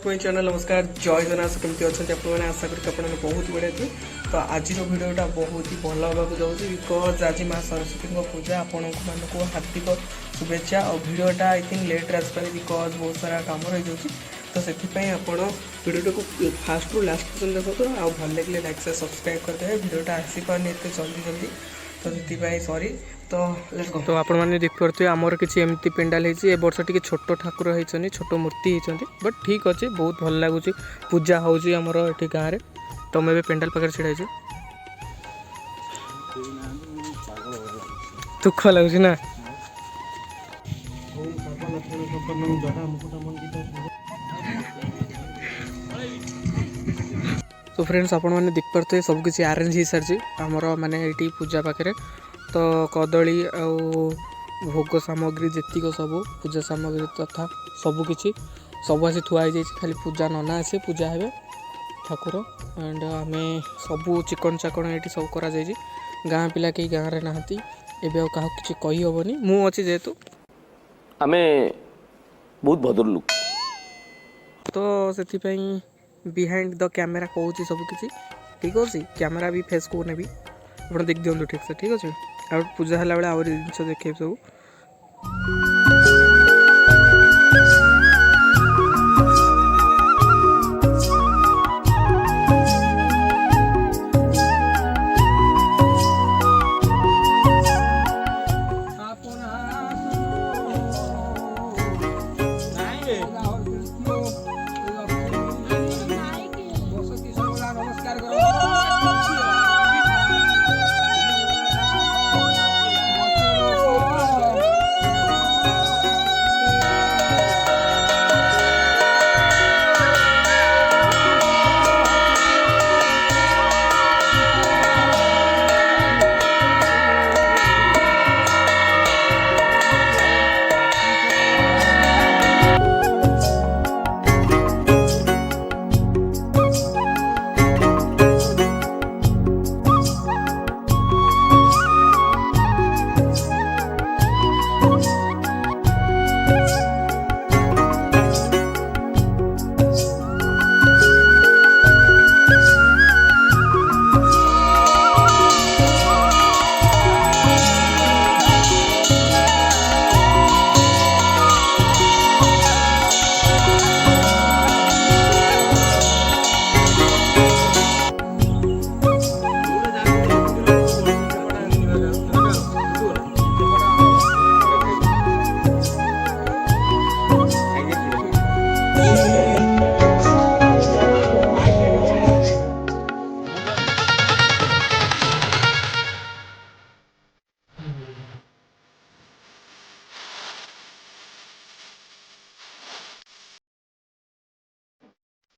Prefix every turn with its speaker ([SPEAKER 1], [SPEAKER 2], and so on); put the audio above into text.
[SPEAKER 1] To my channel. नमस्कार, जय जगन्नाथ। केमती अच्छा आपने आशा करें बहुत बढ़िया थी। तो आज भिडियोटा बहुत ही भल हाँक जाऊँगी बिकज आज माँ सरस्वती पूजा आपण मानक हार्दिक शुभेच्छा। और भिडियोटा आई थिंक लेट्रे आसपे बिकज बहुत सारा कम रही जाऊँगी। तो से आपण भिडियो को फास्ट रू लास्ट पर्यटन देखो। आ भल लगे लाइक से सब्सक्राइब करदे। भिडियोटा आसीपारे एत जल्दी जल्दी तो से सॉरी। तो आपण मैंने देखिपे आमर किसी एमती पेंडाल होती वर्ष टी छोट ठाकुर होती छोट मूर्ति होती बट ठीक अच्छे बहुत भल लगुच पूजा होमर ये गाँव में। तो मैं पेंडाल पाखे छिड़ा दुख लगुच ना। तो फ्रेंड्स आपण मैंने देखिपे सब किसी अरेंज हो सारी आमर माने ये पूजा पाखे। तो कदली आ भोग सामग्री जीक सब पूजा सामग्री तथा सबकि सब आसी थुआई जाए खाली पूजा नना आसे पूजा हे ठाकुर एंड आम सबू चिकन चाकन ये सब करा गाँ पिला कहीं गाँव में नहांती एवं क्या किसी कही हेनी मु अच्छी जेहेतु
[SPEAKER 2] आम बहुत भद्र लोक
[SPEAKER 1] तो से बिहाइंड द कैमेरा कहूँ सबकि ठीक अच्छे कैमेरा भी फेस को नेबी आप देख दिखाँ ठीक से ठीक अच्छे। आ पूजा है बेले आहरी जिन देखे सब